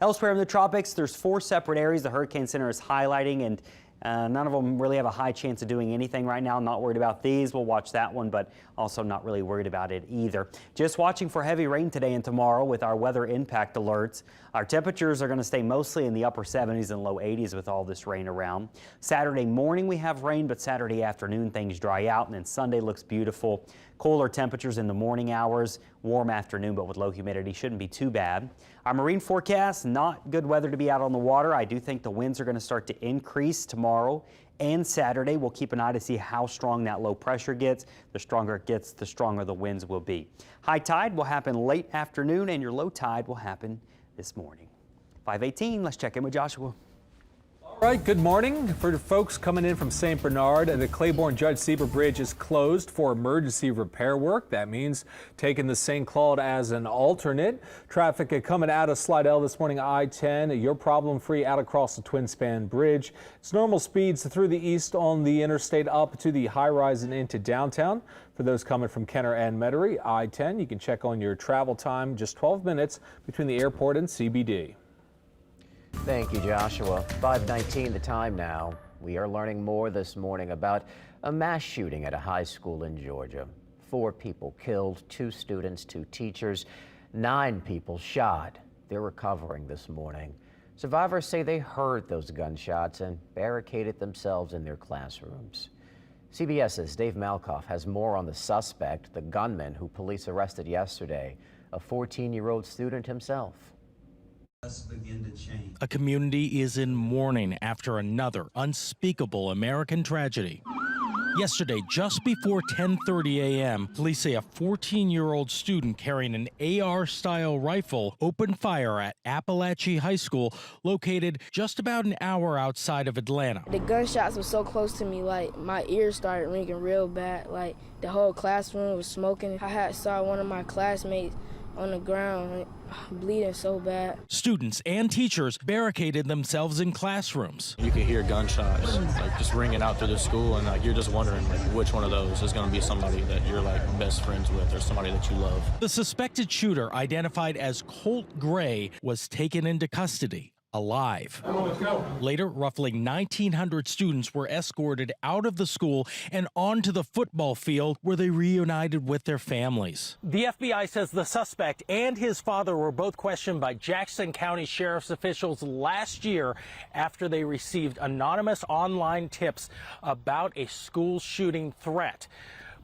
Elsewhere in the tropics, there's 4 separate areas the Hurricane Center is highlighting, and none of them really have a high chance of doing anything right now. I'm not worried about these. We'll watch that one, but also not really worried about it either. Just watching for heavy rain today and tomorrow with our weather impact alerts. Our temperatures are going to stay mostly in the upper 70s and low 80s with all this rain around. Saturday morning we have rain, but Saturday afternoon things dry out, and then Sunday looks beautiful. Cooler temperatures in the morning hours, warm afternoon, but with low humidity shouldn't be too bad. Our marine forecast, not good weather to be out on the water. I do think the winds are going to start to increase tomorrow and Saturday. We'll keep an eye to see how strong that low pressure gets. The stronger it gets, the stronger the winds will be. High tide will happen late afternoon, and your low tide will happen this morning. 5:18, let's check in with Joshua. All right, good morning. For folks coming in from St. Bernard, the Claiborne Judge Sieber Bridge is closed for emergency repair work. That means taking the St. Claude as an alternate. Traffic coming out of Slidell this morning, I-10. You're problem-free out across the twin-span bridge. It's normal speeds through the east on the interstate up to the high-rise and into downtown. For those coming from Kenner and Metairie, I-10, you can check on your travel time, just 12 minutes between the airport and CBD. Thank you, Joshua. 5:19 the time now. We are learning more this morning about a mass shooting at a high school in Georgia. 4 people killed, 2 students, 2 teachers, 9 people shot. They're recovering this morning. Survivors say they heard those gunshots and barricaded themselves in their classrooms. CBS's Dave Malkoff has more on the suspect, the gunman who police arrested yesterday, a 14-year-old student himself. A community is in mourning after another unspeakable American tragedy. Yesterday, just before 10:30 a.m., police say a 14-year-old student carrying an AR-style rifle opened fire at Appalachia High School, located just about an hour outside of Atlanta. The gunshots were so close to me, like my ears started ringing real bad. Like the whole classroom was smoking. I saw one of my classmates on the ground, bleeding so bad. Students and teachers barricaded themselves in classrooms. You could hear gunshots like just ringing out through the school, and like you're just wondering like which one of those is going to be somebody that you're like best friends with or somebody that you love. The suspected shooter, identified as Colt Gray, was taken into custody alive. Later, roughly 1,900 students were escorted out of the school and onto the football field where they reunited with their families. The FBI says the suspect and his father were both questioned by Jackson County Sheriff's officials last year after they received anonymous online tips about a school shooting threat.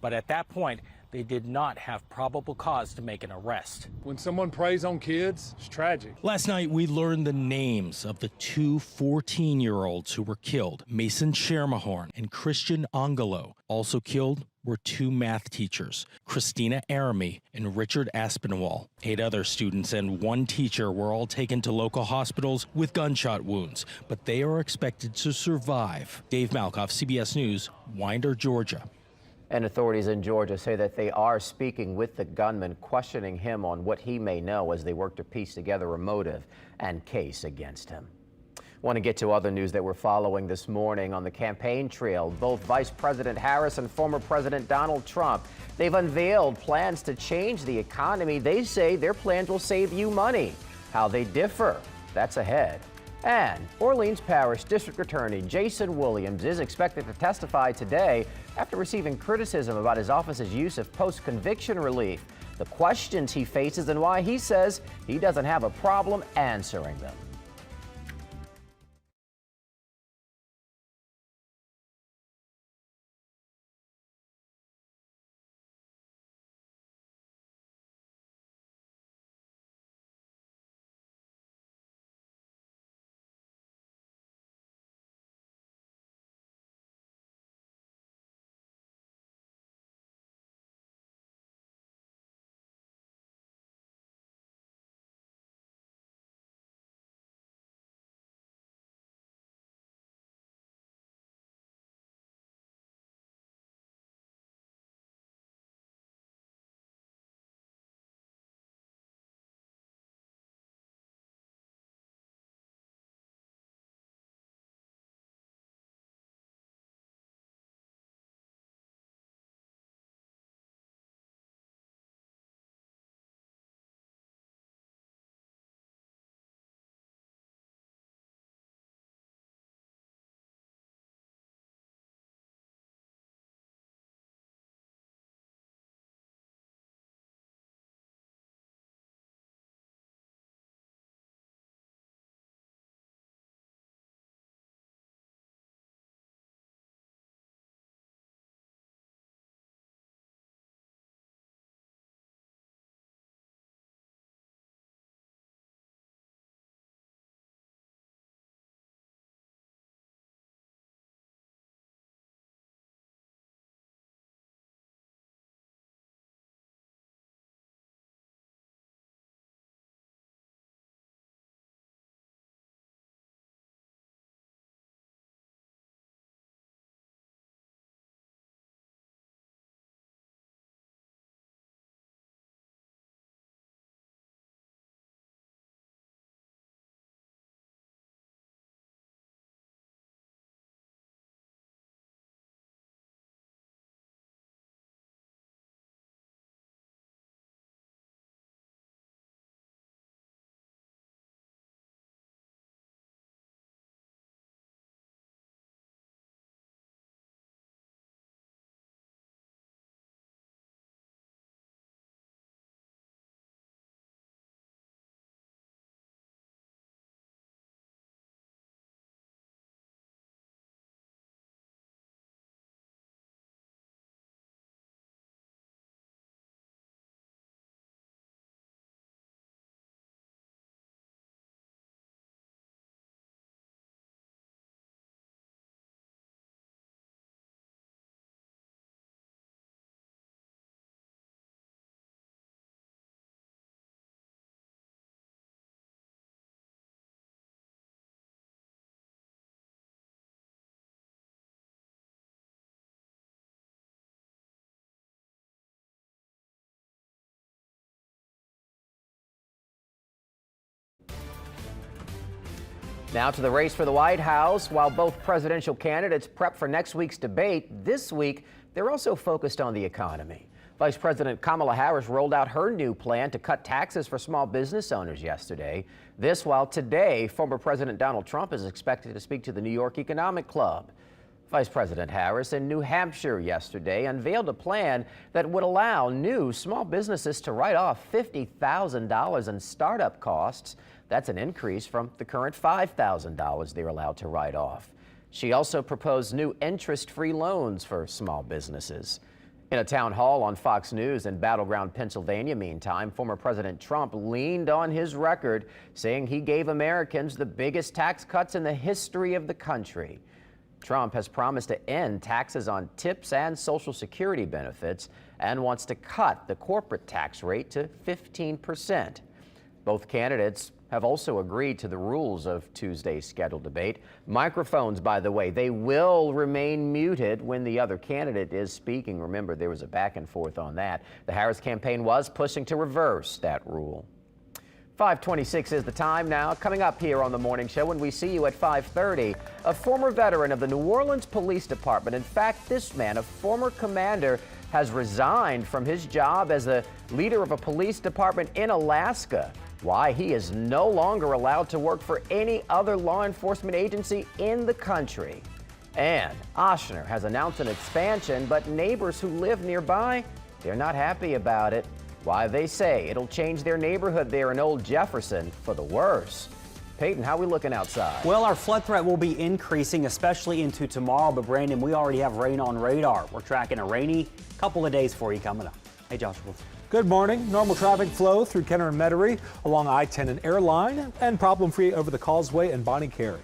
But at that point, they did not have probable cause to make an arrest. When someone preys on kids, it's tragic. Last night, we learned the names of the 2 14-year-olds who were killed, Mason Schermerhorn and Christian Angelo. Also killed were 2 math teachers, Christina Aramy and Richard Aspinwall. 8 other students and 1 teacher were all taken to local hospitals with gunshot wounds, but they are expected to survive. Dave Malkoff, CBS News, Winder, Georgia. And authorities in Georgia say that they are speaking with the gunman, questioning him on what he may know as they work to piece together a motive and case against him. Want to get to other news that we're following this morning on the campaign trail. Both Vice President Harris and former President Donald Trump, they've unveiled plans to change the economy. They say their plans will save you money. How they differ, that's ahead. And Orleans Parish District Attorney Jason Williams is expected to testify today after receiving criticism about his office's use of post-conviction relief, the questions he faces, and why he says he doesn't have a problem answering them. Now to the race for the White House. While both presidential candidates prep for next week's debate, this week they're also focused on the economy. Vice President Kamala Harris rolled out her new plan to cut taxes for small business owners yesterday. This while today, former President Donald Trump is expected to speak to the New York Economic Club. Vice President Harris in New Hampshire yesterday unveiled a plan that would allow new small businesses to write off $50,000 in startup costs. That's an increase from the current $5,000 they're allowed to write off. She also proposed new interest-free loans for small businesses. In a town hall on Fox News in Battleground, Pennsylvania, meantime, former President Trump leaned on his record, saying he gave Americans the biggest tax cuts in the history of the country. Trump has promised to end taxes on tips and Social Security benefits and wants to cut the corporate tax rate to 15%. Both candidates have also agreed to the rules of Tuesday's scheduled debate. Microphones, by the way, they will remain muted when the other candidate is speaking. Remember, there was a back and forth on that. The Harris campaign was pushing to reverse that rule. 5:26 is the time now. Coming up here on The Morning Show, when we see you at 5:30, a former veteran of the New Orleans Police Department. In fact, this man, a former commander, has resigned from his job as the leader of a police department in Alaska. Why he is no longer allowed to work for any other law enforcement agency in the country. And Ochsner has announced an expansion, but neighbors who live nearby, they're not happy about it. Why they say it'll change their neighborhood there in Old Jefferson for the worse. Peyton, how are we looking outside? Well, our flood threat will be increasing, especially into tomorrow. But Brandon, we already have rain on radar. We're tracking a rainy couple of days for you coming up. Hey, Joshua. Good morning. Normal traffic flow through Kenner and Metairie along I-10 and Airline, and problem-free over the Causeway and Bonnie Carey.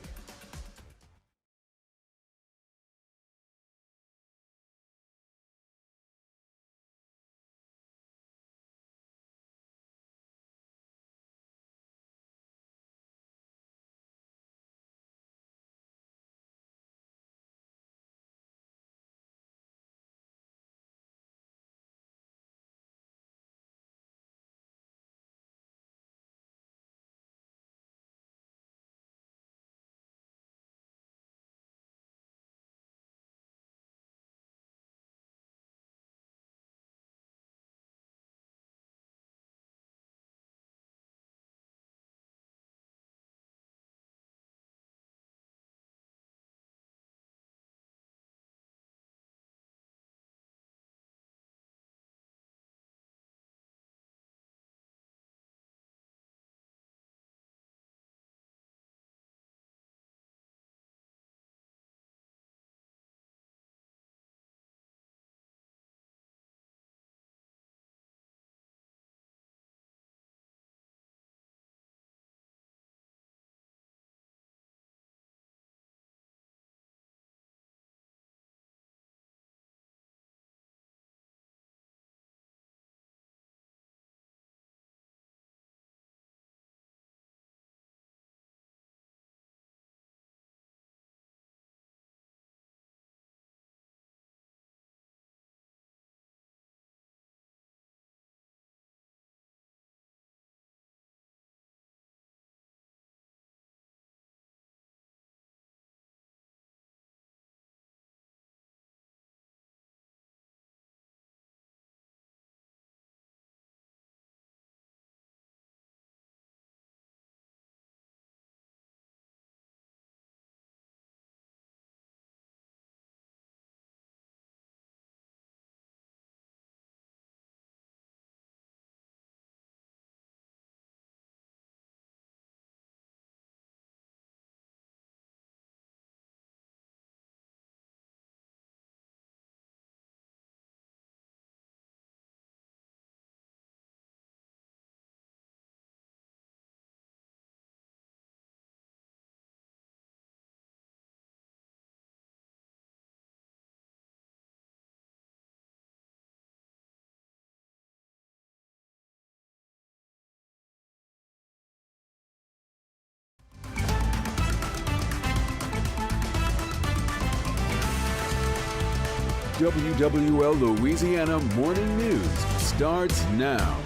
WWL Louisiana Morning News starts now.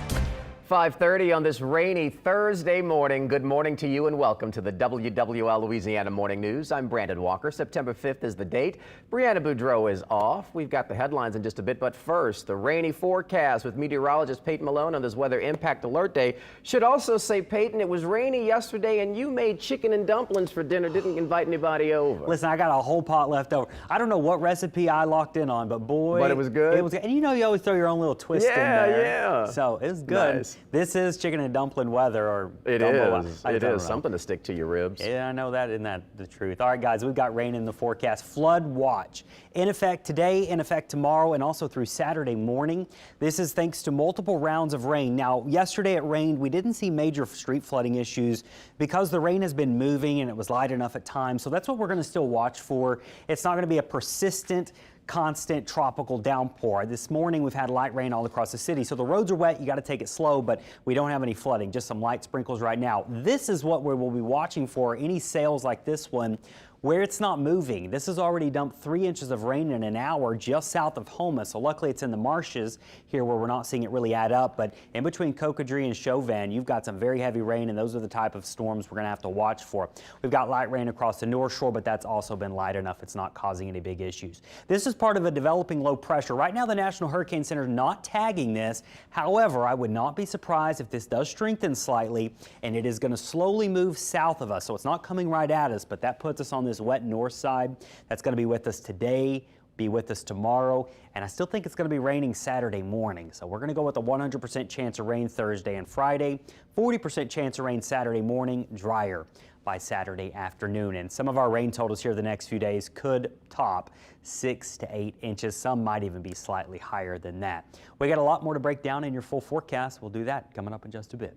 5:30 on this rainy Thursday morning. Good morning to you and welcome to the WWL Louisiana Morning News. I'm Brandon Walker. September 5th is the date. Brianna Boudreau is off. We've got the headlines in just a bit, but first, the rainy forecast with meteorologist Peyton Malone on this weather impact alert day. Should also say, Peyton, it was rainy yesterday and you made chicken and dumplings for dinner. Didn't invite anybody over. Listen, I got a whole pot left over. I don't know what recipe I locked in on, but boy. But it was good? It was good. And you always throw your own little twist in there. Yeah. So it was good. Nice. This is chicken and dumpling weather, or It dumbo. is. I It don't is know. something to stick to your ribs. Yeah, I know that. Isn't that the truth? All right, guys, we've got rain in the forecast. Flood watch in effect today, in effect tomorrow, and also through Saturday morning. This is thanks to multiple rounds of rain. Now, yesterday it rained. We didn't see major street flooding issues because the rain has been moving and it was light enough at times. So that's what we're going to still watch for. It's not going to be a persistent, constant tropical downpour. This morning we've had light rain all across the city, so the roads are wet. You got to take it slow, but we don't have any flooding, just some light sprinkles right now. This is what we will be watching for, any sails like this one where it's not moving. This has already dumped 3 inches of rain in an hour just south of Houma, so luckily it's in the marshes here where we're not seeing it really add up, but in between Cocodrie and Chauvin, you've got some very heavy rain, and those are the type of storms we're going to have to watch for. We've got light rain across the North Shore, but that's also been light enough. It's not causing any big issues. This is part of a developing low pressure. Right now, the National Hurricane Center is not tagging this. However, I would not be surprised if this does strengthen slightly, and it is going to slowly move south of us, so it's not coming right at us, but that puts us on this wet north side. That's going to be with us today, be with us tomorrow, and I still think it's going to be raining Saturday morning. So we're going to go with a 100% chance of rain Thursday and Friday, 40% chance of rain Saturday morning, drier by Saturday afternoon. And some of our rain totals here the next few days could top 6 to 8 inches. Some might even be slightly higher than that. We got a lot more to break down in your full forecast. We'll do that coming up in just a bit.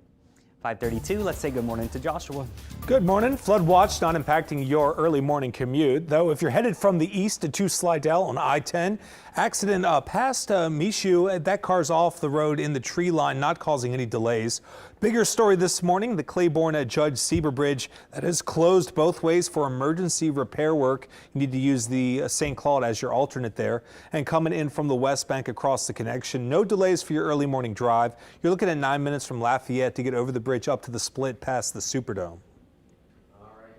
5:32, let's say good morning to Joshua. Good morning. Flood watch not impacting your early morning commute, though if you're headed from the east to Slidell on I-10, accident past Michoud, that car's off the road in the tree line, not causing any delays. Bigger story this morning, the Claiborne Judge Sieber Bridge that is closed both ways for emergency repair work. You need to use the St. Claude as your alternate there. And coming in from the West Bank across the connection, no delays for your early morning drive. You're looking at 9 minutes from Lafayette to get over the bridge up to the split past the Superdome.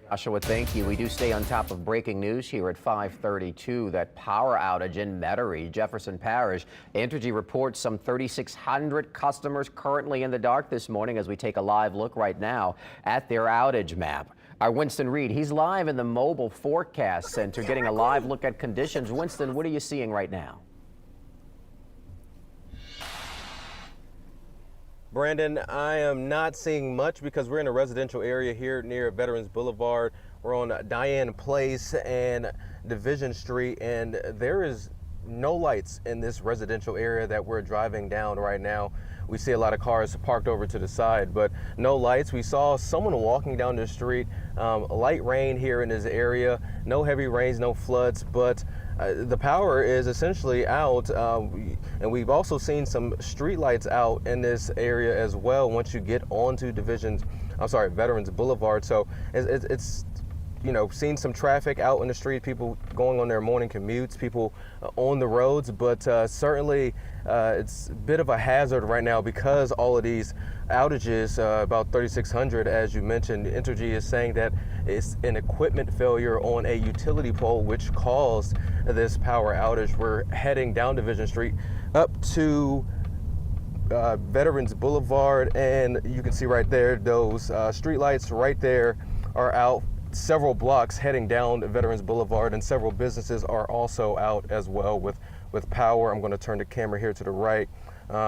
Joshua, thank you. We do stay on top of breaking news here at 5:32. That power outage in Metairie, Jefferson Parish. Entergy reports some 3,600 customers currently in the dark this morning as we take a live look right now at their outage map. Our Winston Reed, he's live in the Mobile Forecast Center getting a live look at conditions. Winston, what are you seeing right now? Brandon, I am not seeing much because we're in a residential area here near Veterans Boulevard. We're on Diane Place and Division Street, and there is no lights in this residential area that we're driving down right now. We see a lot of cars parked over to the side, but no lights. We saw someone walking down the street. Light rain here in this area. No heavy rains, no floods, but the power is essentially out, and we've also seen some street lights out in this area as well once you get onto Veterans Boulevard. So it's you know, seen some traffic out in the street, people going on their morning commutes, people on the roads, but certainly it's a bit of a hazard right now because all of these outages, about 3,600 as you mentioned. Entergy is saying that it's an equipment failure on a utility pole which caused this power outage. We're heading down Division Street up to Veterans Boulevard, and you can see right there those street lights right there are out several blocks heading down Veterans Boulevard, and several businesses are also out as well with power. I'm going to turn the camera here to the right.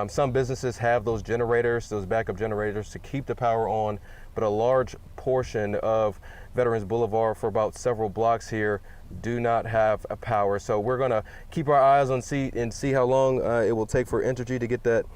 Some businesses have those generators, those backup generators to keep the power on, but a large portion of Veterans Boulevard for about several blocks here do not have a power. So we're going to keep our eyes on and see how long it will take for Entergy to get that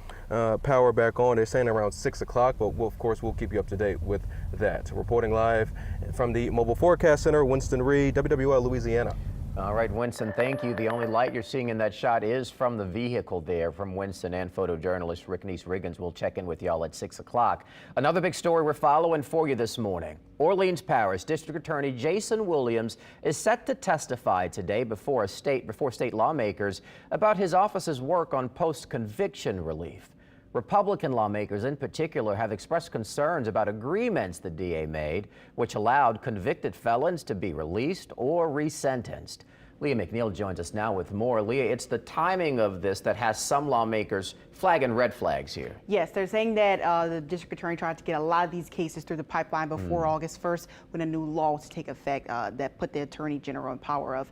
power back on. They're saying around 6 o'clock, but of course we'll keep you up to date with that. Reporting live from the Mobile Forecast Center, Winston Reed, WWL Louisiana. All right, Winston, thank you. The only light you're seeing in that shot is from the vehicle there from Winston, and photojournalist Ricknese Riggins will check in with y'all at 6 o'clock. Another big story we're following for you this morning. Orleans Parish District Attorney Jason Williams is set to testify today before state lawmakers about his office's work on post-conviction relief. Republican lawmakers in particular have expressed concerns about agreements the DA made, which allowed convicted felons to be released or resentenced. Leah McNeil joins us now with more. Leah, it's the timing of this that has some lawmakers flagging red flags here. Yes, they're saying that the district attorney tried to get a lot of these cases through the pipeline before August 1st when a new law was to take effect that put the attorney general in power of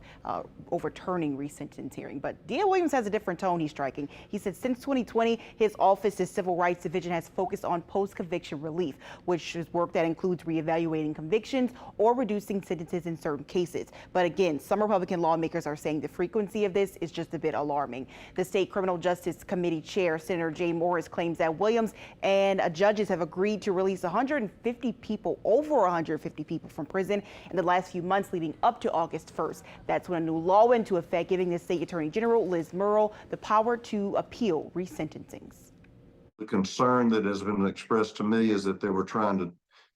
overturning resentence hearing. But DA Williams has a different tone he's striking. He said since 2020, his office's Civil Rights Division has focused on post-conviction relief, which is work that includes reevaluating convictions or reducing sentences in certain cases. But again, some Republican lawmakers are saying the frequency of this is just a bit alarming. The State Criminal Justice Committee Chair, Senator Jay Morris, claims that Williams and judges have agreed to release 150 people, over 150 people from prison in the last few months leading up to August 1st. That's when a new law went into effect, giving the State Attorney General, Liz Murrill, the power to appeal resentencings. The concern that has been expressed to me is that they were trying to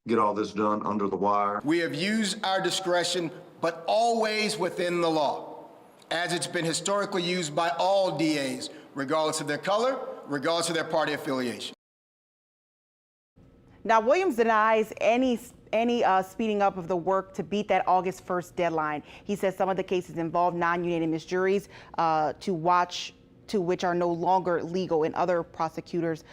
get all this done under the wire. We have used our discretion, but always within the law, as it's been historically used by all DAs, regardless of their color, regardless of their party affiliation. Now, Williams denies any speeding up of the work to beat that August 1st deadline. He says some of the cases involve non-unanimous juries to which are no longer legal, and other prosecutors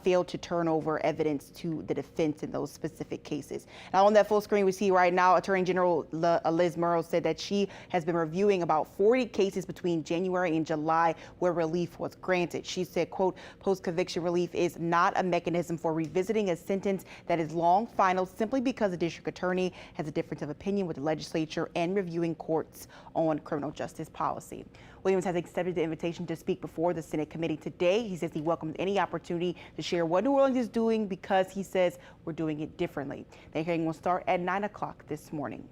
failed to turn over evidence to the defense in those specific cases. Now, on that full screen we see right now, Attorney General Liz Murrill said that she has been reviewing about 40 cases between January and July where relief was granted. She said, quote, post-conviction relief is not a mechanism for revisiting a sentence that is long final simply because the district attorney has a difference of opinion with the legislature and reviewing courts on criminal justice policy. Williams has accepted the invitation to speak before the Senate committee today. He says he welcomes any opportunity to share what New Orleans is doing because he says we're doing it differently. The hearing will start at 9 o'clock this morning.